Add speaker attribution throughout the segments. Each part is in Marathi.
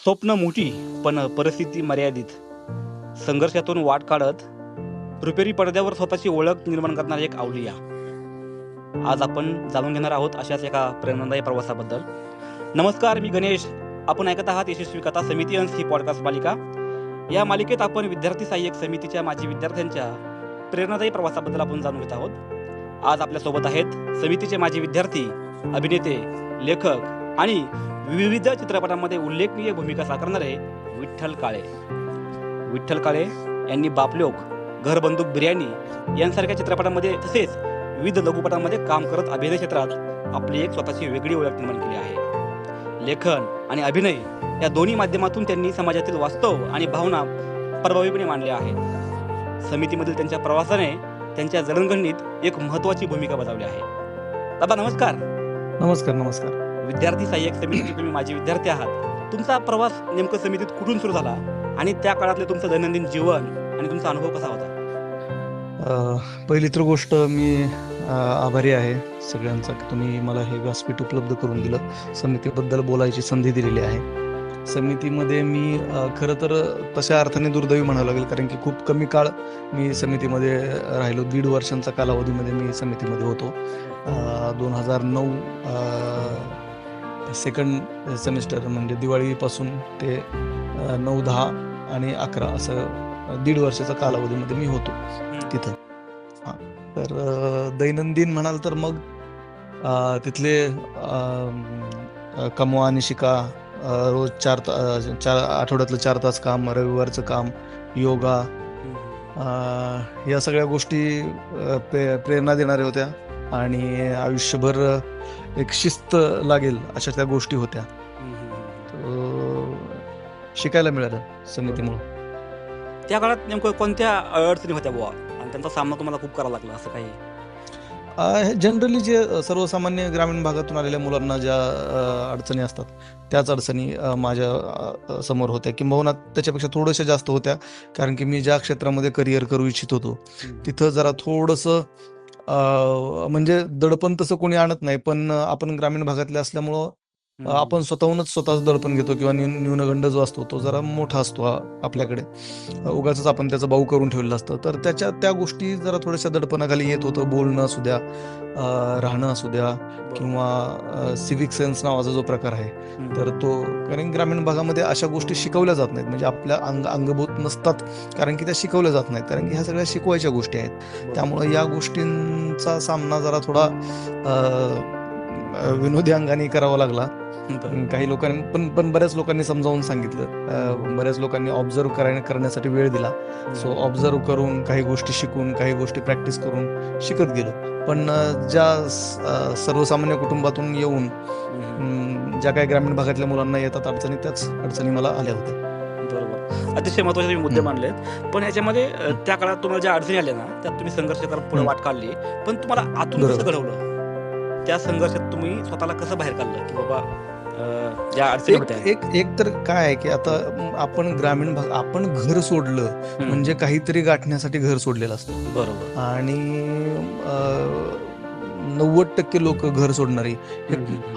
Speaker 1: स्वप्न मोठी पण परिस्थिती मर्यादित. संघर्षातून वाट काढत रुपेरी पडद्यावर स्वतःची ओळख निर्माण करणारी एक अवलिया. आज आपण जाणून घेणार आहोत अशाच एका प्रेरणादायी प्रवासाबद्दल. नमस्कार, मी गणेश. आपण ऐकत आहात यशस्वी कथा समिती अंश ही पॉडकास्ट मालिका. या मालिकेत आपण विद्यार्थी सहाय्यक समितीच्या माजी विद्यार्थ्यांच्या प्रेरणादायी प्रवासाबद्दल आपण जाणून घेत आहोत. आज आपल्यासोबत आहेत समितीचे माजी विद्यार्थी, अभिनेते, लेखक आणि विविध चित्रपटांमध्ये उल्लेखनीय भूमिका साकारणारे विठ्ठल काळे. विठ्ठल काळे यांनी बापलोक, घर बंदूक बिर्याणी यांसारख्या चित्रपटांमध्ये तसेच विविध लघुपटांमध्ये काम करत अभिनय क्षेत्रात आपली एक स्वतःची वेगळी ओळख निर्माण केली आहे. लेखन आणि अभिनय या दोन्ही माध्यमातून त्यांनी समाजातील वास्तव आणि भावना प्रभावीपणे मांडल्या आहेत. समितीमधील त्यांच्या प्रवासाने त्यांच्या जडणघडणीत एक महत्त्वाची भूमिका बजावली आहे. दादा नमस्कार.
Speaker 2: नमस्कार. नमस्कार.
Speaker 1: विद्यार्थी सहाय्यक समितीचे तुम्ही माझे विद्यार्थी आहात. तुमचा प्रवास नेमकं समितीत कुठून सुरू झाला आणि त्या काळातले तुमचं दैनंदिन जीवन आणि तुमचा अनुभव कसा होता?
Speaker 2: पहिली तर गोष्ट मी आभारी आहे सगळ्यांचा की तुम्ही मला हे व्यासपीठ उपलब्ध करून दिलं, समितीबद्दल बोलायची संधी दिलेली आहे. समितीमध्ये मी खरं तर तशा अर्थाने दुर्दैवी म्हणावं लागेल, कारण की खूप कमी काळ मी समितीमध्ये राहिलो. 1.5 वर्षांचा कालावधीमध्ये मी समितीमध्ये होतो. 2009 सेकंड सेमिस्टर म्हणजे दिवाळीपासून ते 9, 10 आणि 11 असं 1.5 वर्षाचा कालावधीमध्ये मी होतो तिथं. तर दैनंदिन म्हणाल तर मग तिथले कमवा आणि शिका, रोज 4 आठवड्यातलं 4 तास काम, रविवारचं काम, योगा, या सगळ्या गोष्टी प्रेरणा देणाऱ्या होत्या आणि आयुष्यभर एक शिस्त लागेल अशा त्या गोष्टी होत्या. शिकायला मिळालं समितीमुळे.
Speaker 1: त्या काळात नेमकं कोणत्या अडचणी होत्या बुवा आणि त्यांचा सामना तुम्हाला खूप करावा लागला असं काही?
Speaker 2: जनरली जे सर्वसामान्य ग्रामीण भागातून आलेल्या मुलांना ज्या अडचणी असतात त्याच अडचणी माझ्या समोर होत्या, किंबहुना त्याच्यापेक्षा थोड्याशा जास्त होत्या. कारण की मी ज्या क्षेत्रामध्ये करिअर करू इच्छित होतो तिथं जरा थोडंसं म्हणजे दडपण तसं कोणी आणत नाही, पण आपण ग्रामीण भागातले असल्यामुळं आपण स्वतःच दडपण घेतो किंवा न्यूनगंड जो असतो तो जरा मोठा असतो आपल्याकडे. उगाच आपण त्याचं बाऊ करून ठेवलेलं असतं. तर त्या गोष्टी जरा थोड्याशा दडपणाखाली येत होतं. बोलणं असू द्या, राहणं असू द्या, किंवा सिव्हिक सेन्स नावाचा जो प्रकार आहे तर तो, कारण ग्रामीण भागामध्ये अशा गोष्टी शिकवल्या जात नाहीत, म्हणजे आपल्या अंगभूत नसतात, कारण की त्या शिकवल्या जात नाहीत, कारण की ह्या सगळ्या शिकवायच्या गोष्टी आहेत. त्यामुळे या गोष्टींचा सामना जरा थोडा विनोदी अंगाने करावा लागला. काही लोकांनी पण बऱ्याच लोकांनी समजावून सांगितलं, बऱ्याच लोकांनी ऑब्झर्व करण्यासाठी वेळ दिला. सो ऑब्झर्व करून, काही गोष्टी शिकून, काही गोष्टी प्रॅक्टिस करून शिकत गेलो. पण ज्या सर्वसामान्य कुटुंबातून येऊन ज्या काही ग्रामीण भागातल्या मुलांना येतात अडचणी, त्याच अडचणी मला आल्या होत्या.
Speaker 1: बरोबर. अतिशय महत्त्वाचे मुद्दे मांडलेत. पण ह्याच्यामध्ये त्या काळात तुम्हाला ज्या अडचणी आल्या ना, त्यात तुम्ही संघर्ष करत पुढे वाट काढली, पण तुम्हाला आतून कसं घडवलं? त्या संघर्षात तुम्ही स्वतःला कसं बाहेर काढलं की बाबा ज्या अडचणी होत्या?
Speaker 2: एक तर काय आहे की आता आपण ग्रामीण भाग, आपण घर सोडलं म्हणजे काहीतरी गाठण्यासाठी घर सोडलेलं असतं.
Speaker 1: बरोबर.
Speaker 2: आणि 90% लोक घर सोडणारी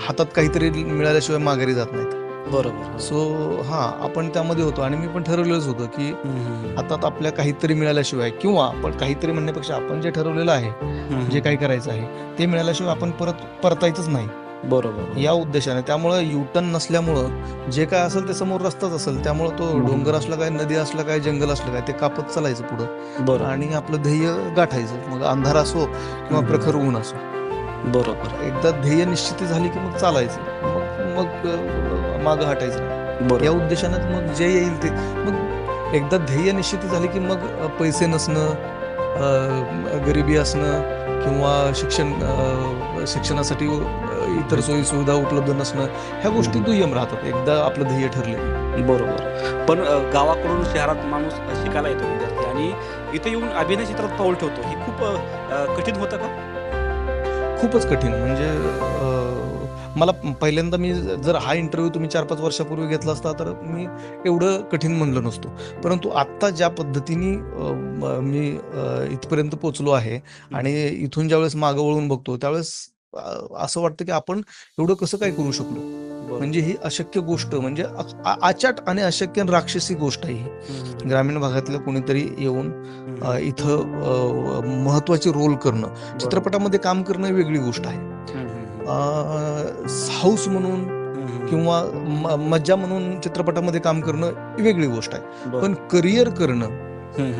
Speaker 2: हातात काहीतरी मिळाल्याशिवाय माघारी जात नाहीत.
Speaker 1: बरोबर.
Speaker 2: सो आपण त्यामध्ये होतो आणि मी पण ठरवलेलंच होतं की हातात आपल्या काहीतरी मिळाल्याशिवाय, किंवा आपण काहीतरी म्हणण्यापेक्षा आपण जे ठरवलेलं आहे, जे काही करायचं आहे ते मिळाल्याशिवाय आपण परतायचंच नाही.
Speaker 1: बरोबर.
Speaker 2: या उद्देशाने. त्यामुळं युटर्न नसल्यामुळं जे काय असेल ते समोर रस्ताच असेल, त्यामुळं तो डोंगर असला काय, नदी असला काय, जंगल असलं काय, ते कापत चालायचं पुढं आणि आपलं ध्येय गाठायचं. मग अंधार असो किंवा प्रखर ऊन असो.
Speaker 1: बरोबर.
Speaker 2: एकदा ध्येय निश्चिती झाली की मग चालायचं, मग मागं हटायचं. या उद्देशानं मग जे येईल ते. मग एकदा ध्येय निश्चिती झाली की मग पैसे नसणं, गरिबी असणं, किंवा शिक्षणासाठी इतर सोयी सुविधा उपलब्ध नसणं, ह्या गोष्टी दुय्यम राहतात एकदा आपलं ध्येय ठरले.
Speaker 1: बरोबर. पण गावाकडून शहरात माणूस शिकायला येतो विद्यार्थी आणि इथे येऊन अभिनय क्षेत्रात पाऊल ठेवतो, हे खूप कठीण होतं का?
Speaker 2: खूपच कठीण. म्हणजे मला पहिल्यांदा, मी जर हा इंटरव्ह्यू तुम्ही 4-5 वर्षापूर्वी घेतला असता तर मी एवढं कठीण म्हणलं नसतो. परंतु आत्ता ज्या पद्धतीने मी इथपर्यंत पोचलो आहे आणि इथून ज्यावेळेस मागं वळून बघतो त्यावेळेस असं वाटतं की आपण एवढं कसं काय करू शकलो. म्हणजे ही अशक्य गोष्ट, म्हणजे अचाट आणि अशक्य आणि राक्षसी गोष्ट आहे ही. ग्रामीण भागातलं कोणीतरी येऊन इथं महत्वाची रोल करणं, चित्रपटामध्ये काम करणं ही वेगळी गोष्ट आहे. हाऊस म्हणून किंवा मज्जा म्हणून चित्रपटामध्ये काम करणं ही वेगळी गोष्ट आहे. पण करिअर करणं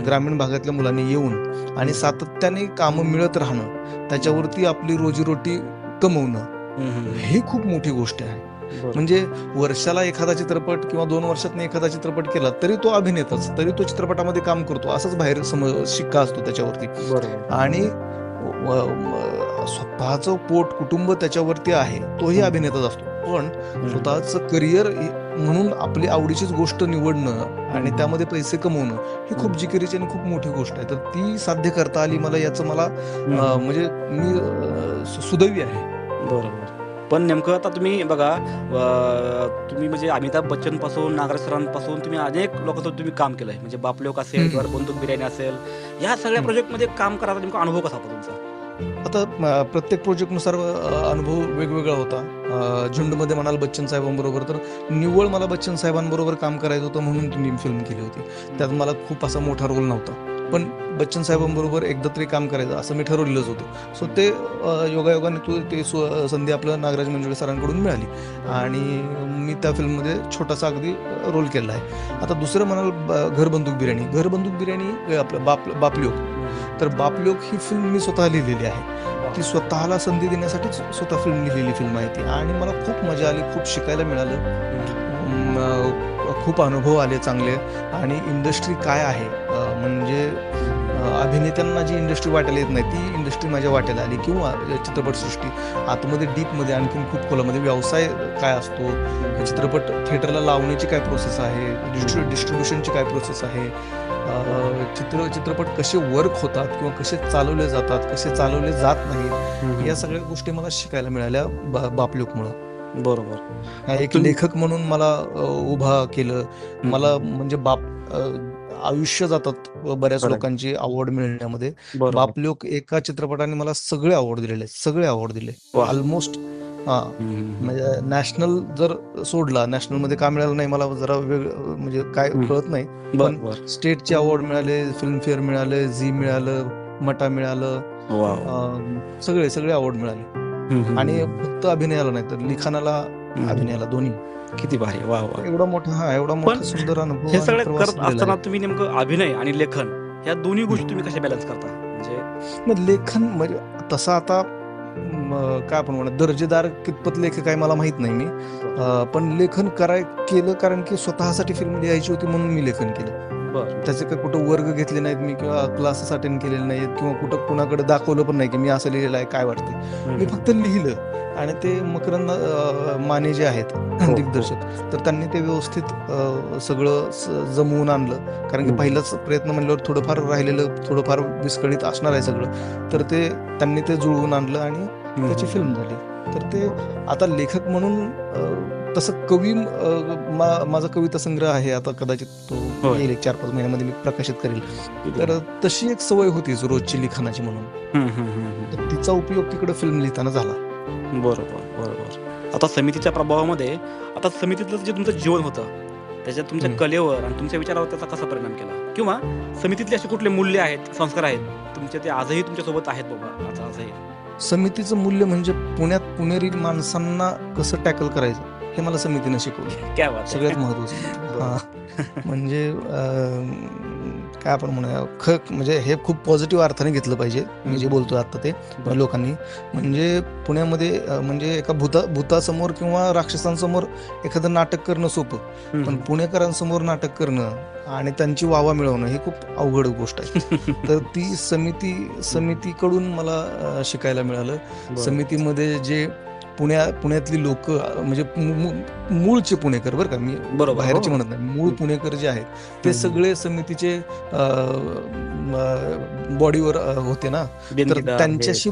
Speaker 2: ग्रामीण भागातल्या मुलांनी येऊन आणि सातत्याने कामं मिळत राहणं, त्याच्यावरती आपली रोजीरोटी कमवणं, ही खूप मोठी गोष्ट आहे. म्हणजे वर्षाला एखादा चित्रपट किंवा 2 वर्षातनं एखादा चित्रपट केला तरी तो अभिनेताच, तरी तो चित्रपटामध्ये काम करतो, असंच बाहेर शिक्का असतो त्याच्यावरती. आणि स्वतःचं पोट कुटुंब त्याच्यावरती आहे, तोही अभिनेताच असतो. पण स्वतःचं करिअर म्हणून आपली आवडीचीच गोष्ट निवडणं आणि त्यामध्ये पैसे कमवणं ही खूप जिकिरीची आणि खूप मोठी गोष्ट आहे. तर ती साध्य करता आली मला, याचं मला म्हणजे मी सुदैवी आहे.
Speaker 1: बरोबर. पण नेमकं आता तुम्ही बघा, तुम्ही म्हणजे अमिताभ बच्चन पासून नागराज सरांपासून तुम्ही अनेक लोकांसोबत तुम्ही काम केलंय. म्हणजे बापलोक असेल किंवा बंदूक बिर्याणी असेल, या सगळ्या प्रोजेक्टमध्ये काम करायचा नेमका अनुभव कसा होता तुमचा?
Speaker 2: आता प्रत्येक प्रोजेक्टनुसार अनुभव वेगवेगळा होता. झुंडमध्ये म्हणाल बच्चन साहेबांबरोबर, तर निव्वळ मला बच्चन साहेबांबरोबर काम करायचं होतं म्हणून ती फिल्म केली होती. त्यात मला खूप असा मोठा रोल नव्हता, पण बच्चन साहेबांबरोबर एकदा तरी काम करायचं असं मी ठरवलेलंच होतं. सो ते योगायोगाने ते संधी आपलं नागराज मंजुळे सरांकडून मिळाली आणि मी त्या फिल्ममध्ये छोटासा अगदी रोल केला आहे. आता दुसरं म्हणाल घर बंदूक बिर्याणी आपलं बापलोक. तर बापलोक ही फिल्म मी स्वतः लिहिलेली आहे. ती स्वतःला संधी देण्यासाठीच स्वतः फिल्म लिहिलेली फिल्म आहे ती. आणि मला खूप मजा आली, खूप शिकायला मिळालं, खूप अनुभव आले चांगले. आणि इंडस्ट्री काय आहे, म्हणजे अभिनेत्यांना जी इंडस्ट्री वाटायला येत नाही ती इंडस्ट्री माझ्या वाट्याला आली. किंवा चित्रपटसृष्टी आतमध्ये डीपमध्ये आणखीन खूप खोलामध्ये व्यवसाय काय असतो, चित्रपट थिएटरला लावण्याची काय प्रोसेस आहे, डिस्ट्रीब्युशनची काय प्रोसेस आहे, चित्रपट कसे वर्क होतात किंवा कसे चालवले जातात, कसे चालवले जात नाहीत, या सगळ्या गोष्टी मला शिकायला मिळाल्या बापलोकमुळं.
Speaker 1: बरोबर.
Speaker 2: एक लेखक म्हणून मला उभा केलं. मला म्हणजे आयुष्य जातात बऱ्याच लोकांची अवॉर्ड मिळण्यामध्ये. बापलोक एका चित्रपटाने मला सगळे अवॉर्ड दिले ऑलमोस्ट. म्हणजे नॅशनल जर सोडला, नॅशनलमध्ये का मिळालं नाही मला जरा म्हणजे काय कळत नाही, पण स्टेटचे अवॉर्ड मिळाले, फिल्मफेअर मिळाले, झी मिळालं, मटा मिळालं, सगळे अवॉर्ड मिळाले. आणि फक्त अभिनयाला नाही तर लिखाणाला, अभिनयाला, दोन्ही.
Speaker 1: किती भारी. वा वा.
Speaker 2: एवढा मोठा सुंदर अनुभव.
Speaker 1: हे सगळं करत असताना तुम्ही नेमकं अभिनय आणि लेखन या दोन्ही गोष्टी तुम्ही कशा बॅलन्स करता? म्हणजे
Speaker 2: लेखन म्हणजे तसं आता काय आपण म्हणा, दर्जेदार कितपत लेखक आहे मला माहित नाही मी, पण लेखन केलं कारण की स्वतःसाठी फिल्म लिहायची होती म्हणून मी लेखन केलं. त्याचे काही कुठं वर्ग घेतले नाहीत मी किंवा क्लासेस अटेंड केलेले नाहीत किंवा कुठं कुणाकडे दाखवलं पण नाही की मी असं लिहिलेलं आहे, काय वाटते. मी फक्त लिहिलं आणि ते मकरंद माने जे आहेत दिग्दर्शक, तर त्यांनी ते व्यवस्थित सगळं जमवून आणलं. कारण की पहिलाच प्रयत्न म्हणल्यावर थोडंफार राहिलेलं, थोडंफार विस्कळीत असणार आहे सगळं, तर त्यांनी ते जुळवून आणलं आणि त्याची फिल्म झाली. तर ते आता लेखक म्हणून तसं कवी, माझा कविता संग्रह आहे आता, कदाचित तो येईल 4-5 महिन्यामध्ये मी प्रकाशित करेल. तर तशी एक सवय होतीच रोजची लिखाणाची म्हणून, तर तिचा उपयोग तिकडे फिल्म लिहिताना झाला.
Speaker 1: बरोबर. आता समितीच्या प्रभावामध्ये, आता समितीतलं जे तुमचं जीवन होतं त्याच्यात तुमच्या कलेवर आणि तुमच्या विचारावर त्याचा कसा परिणाम केला, किंवा समितीतले असे कुठले मूल्य आहेत, संस्कार आहेत तुमचे, ते आजही तुमच्यासोबत आहेत बाबा? आजही
Speaker 2: समितीचं मूल्य म्हणजे पुणेरी माणसांना कसं टॅकल करायचं हे मला समितीनं शिकवलं. सगळ्यात महत्वाचं. म्हणजे काय आपण म्हणूया, म्हणजे हे खूप पॉझिटिव्ह अर्थाने घेतलं पाहिजे मी जे बोलतोय आता ते लोकांनी. म्हणजे पुण्यामध्ये म्हणजे एका भूतासमोर किंवा राक्षसांसमोर एखादं नाटक करणं सोपं, पण पुणेकरांसमोर नाटक करणं आणि त्यांची वावा मिळवणं ही खूप अवघड गोष्ट आहे. तर ती समितीकडून मला शिकायला मिळालं. समितीमध्ये जे पुण्यातली लोक, म्हणजे मूळचे पुणेकर, बरं का, मी बाहेरचे म्हणत नाही, मूळ पुणेकर जे आहेत ते सगळे समितीचे बॉडीवर होते ना. तर त्यांच्याशी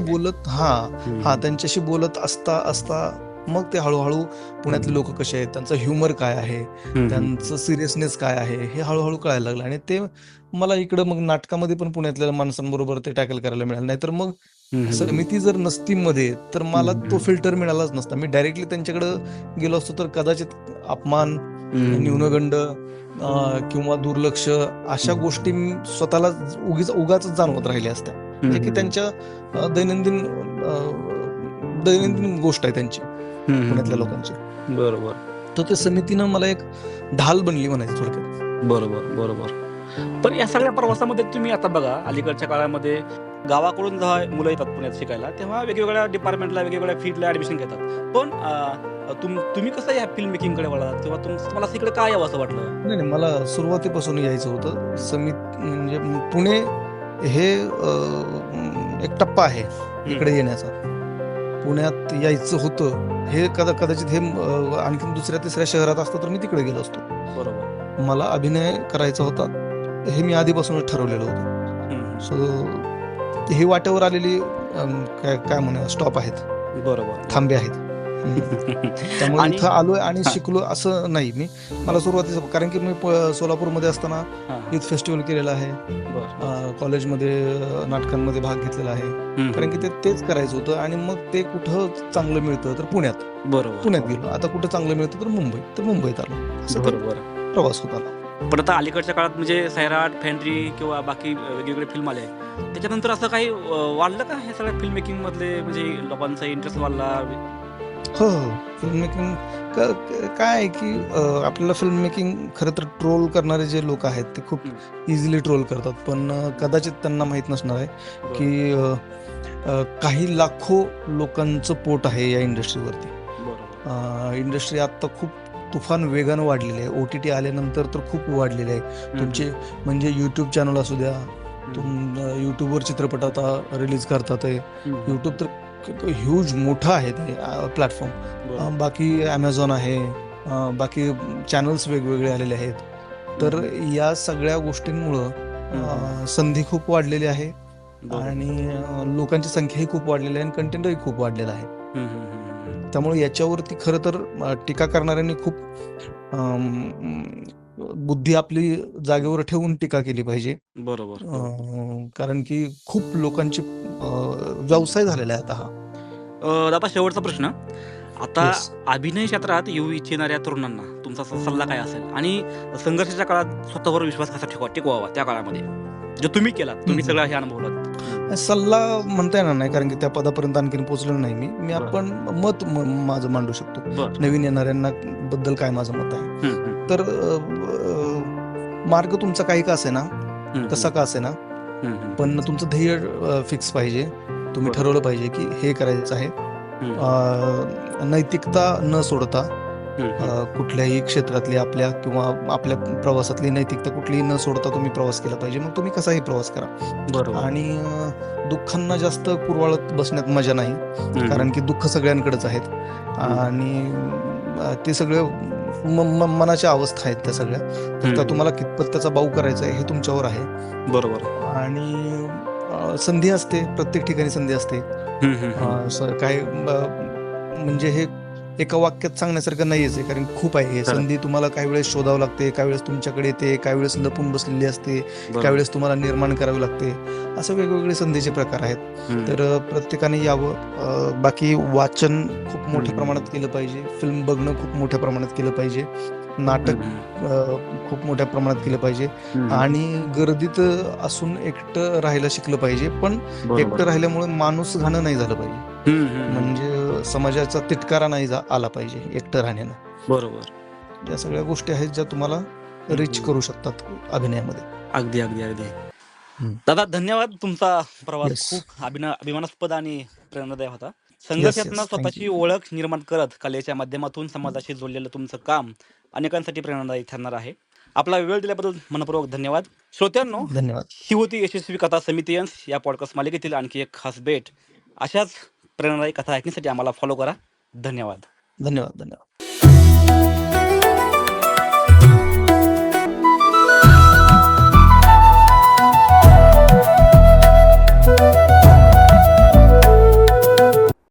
Speaker 2: बोलत असता मग ते हळूहळू पुण्यातले लोक कसे आहेत, त्यांचं ह्युमर काय आहे, त्यांचं सिरियसनेस काय आहे, हे हळूहळू कळायला लागलं. आणि ते मला इकडं मग नाटकामध्ये पण पुण्यातल्या माणसांबरोबर ते टॅकल करायला मिळालं. नाहीतर मग समिती जर नसती मध्ये तर मला तो फिल्टर मिळालाच नसता. मी डायरेक्टली त्यांच्याकडे गेलो असतो तर कदाचित अपमान, न्यूनगंड किंवा दुर्लक्ष अशा गोष्टी स्वतःला उगाच जाणवत राहिल्या असत्या. म्हणजे की त्यांच्या दैनंदिन गोष्ट आहे त्यांची, पुण्यातल्या लोकांची.
Speaker 1: बरोबर.
Speaker 2: तर त्या समितीनं मला एक ढाल बनली म्हणायचं थोडक्यात.
Speaker 1: बरोबर बरोबर. पण या सगळ्या प्रवासामध्ये तुम्ही आता बघा, अलीकडच्या काळामध्ये गावाकडून जेव्हा मुलं येतात पुण्यात शिकायला, तेव्हा वेगवेगळ्या डिपार्टमेंटला, वेगवेगळ्या फील्डला ॲडमिशन घेतात. पण तुम्ही कसं या फिल्म मेकिंगकडे वळलात किंवा तुम्हाला इकडे काय यावं असं वाटलं?
Speaker 2: नाही मला सुरुवातीपासून यायचं होतं. म्हणजे पुणे हे एक टप्पा आहे इकडे येण्याचा. पुण्यात यायचं होतं हे कदाचित हे आणखीन दुसऱ्या तिसऱ्या शहरात असतं तर मी तिकडे गेलो असतो.
Speaker 1: बरोबर.
Speaker 2: मला अभिनय करायचा होता हे मी आधीपासूनच ठरवलेलं होतं. सो ही वाटेवर आलेली काय म्हणूया स्टॉप आहेत,
Speaker 1: बरोबर,
Speaker 2: थांबे आहेत. त्यामुळे इथं आलोय आणि शिकलो असं नाही. मला सुरुवातीचं कारण की मी सोलापूरमध्ये असताना युथ फेस्टिवल केलेलं आहे, कॉलेजमध्ये नाटकांमध्ये भाग घेतलेला आहे. कारण की तेच करायचं होतं आणि मग ते कुठं चांगलं मिळतं तर पुण्यात. बरोबर, पुण्यात गेलो. आता कुठं चांगलं मिळतं तर मुंबईत आलो. असं बरोबर प्रवास होत आला.
Speaker 1: पण आता अलीकडच्या काळात म्हणजे सैराट, फॅन्ड्री किंवा बाकी वेगवेगळे फिल्म आले, त्याच्यानंतर असं काही वाढलं का हे सगळ्या फिल्म मेकिंग मधले, म्हणजे लोकांचा इंटरेस्ट वाढला?
Speaker 2: हो, फिल्म मेकिंग काय आहे की आपल्याला फिल्म मेकिंग खरं तर ट्रोल करणारे जे लोक आहेत ते खूप इझिली ट्रोल करतात. पण कदाचित त्यांना माहीत नसणार आहे की काही लाखो लोकांचं पोट आहे या इंडस्ट्रीवरती. इंडस्ट्री आत्ता खूप तुफान वेगानं वाढलेली आहे. OTT आल्यानंतर तर खूप वाढलेले आहे. तुमचे म्हणजे यूट्यूब चॅनल असू द्या, यूट्यूबवर चित्रपट आता रिलीज करतात आहे. यूट्यूब तर ह्यूज मोठा आहे ते प्लॅटफॉर्म. बाकी ॲमेझॉन आहे, बाकी चॅनल्स वेगवेगळे आलेले आहेत. तर या सगळ्या गोष्टींमुळं संधी खूप वाढलेली आहे आणि लोकांची संख्याही खूप वाढलेली आहे आणि कंटेंटही खूप वाढलेला आहे. त्यामुळे याच्यावरती खरं तर टीका करणाऱ्यांनी खूप बुद्धी आपली जागेवर ठेवून टीका केली पाहिजे.
Speaker 1: बरोबर.
Speaker 2: कारण की खूप लोकांची व्यवसाय झालेला आहे आता हा.
Speaker 1: आता शेवटचा प्रश्न, आता अभिनय क्षेत्रात येऊ इच्छिणाऱ्या तरुणांना तुमचा सल्ला काय असेल, आणि संघर्षाच्या काळात स्वतःवर विश्वास कसा टिकवावा त्या काळामध्ये, जे तुम्ही केलात, तुम्ही सगळं हे अनुभवलात?
Speaker 2: सल्ला म्हणता येणार नाही कारण की त्या पदापर्यंत आणखीन पोहोचलो नाही मी. आपण मत माझं मांडू शकतो, नवीन येणाऱ्यांना बद्दल काय माझं मत आहे. तर मार्ग तुमचा काही का असे ना, कसा का असे ना, पण तुमचं ध्येय फिक्स पाहिजे. तुम्ही ठरवलं पाहिजे की हे करायचं आहे. नैतिकता न सोडता कुठल्याही क्षेत्रातली आपल्या किंवा आपल्या प्रवासातली नैतिकता कुठलीही न सोडता तुम्ही प्रवास केला पाहिजे. मग तुम्ही कसाही प्रवास करा. आणि दुःखांना जास्त कुरवाळत बसण्यात मजा नाही, कारण की दुःख सगळ्यांकडेच आहेत आणि ते सगळे मनाच्या अवस्था आहेत त्या सगळ्या. तर तुम्हाला कितपत त्याचा बाऊ करायचा आहे हे तुमच्यावर आहे. बरोबर. आणि संधी असते, प्रत्येक ठिकाणी संधी असते. काय म्हणजे हे एका वाक्यात सांगण्यासारखं नाहीच आहे, कारण खूप आहे हे. संधी तुम्हाला काही वेळेस शोधावं लागते, काही वेळेस तुमच्याकडे येते, काही वेळेस लपून बसलेली असते, काही वेळेस तुम्हाला निर्माण करावी लागते. असं वेगवेगळे संधीचे प्रकार आहेत. तर प्रत्येकाने यावं. बाकी वाचन खूप मोठ्या प्रमाणात केलं पाहिजे, फिल्म बघणं खूप मोठ्या प्रमाणात केलं पाहिजे, नाटक खूप मोठ्या प्रमाणात केलं पाहिजे आणि गर्दीत असून एकटं राहायला शिकलं पाहिजे. पण एकटं राहिल्यामुळे माणूस घाणं नाही झालं पाहिजे, म्हणजे समाजाचा तिटकारा नाही आला पाहिजे एकटं राहण्यानं. बरोबर. या सगळ्या गोष्टी आहेत ज्या तुम्हाला रीच करू शकतात अभिनयामध्ये.
Speaker 1: अगदी अगदी अगदी. दादा धन्यवाद. तुमचा प्रवास खूप अभिमानास्पद आणि प्रेरणादायक होता. संघर्षातून स्वतःची ओळख निर्माण करत कलेच्या माध्यमातून समाजाशी जोडलेलं तुमचं काम अनेकांसाठी प्रेरणादायी ठरणार आहे. आपला वेळ दिल्याबद्दल मनपूर्वक धन्यवाद. श्रोत्यांनो,
Speaker 2: धन्यवाद.
Speaker 1: ही होती यशस्वी कथा समिती अंश या पॉडकास्ट मालिकेतील आणखी एक खास भेट. अशाच प्रेरणादायी कथा ऐकण्यासाठी आम्हाला फॉलो करा. धन्यवाद.
Speaker 2: धन्यवाद. धन्यवाद.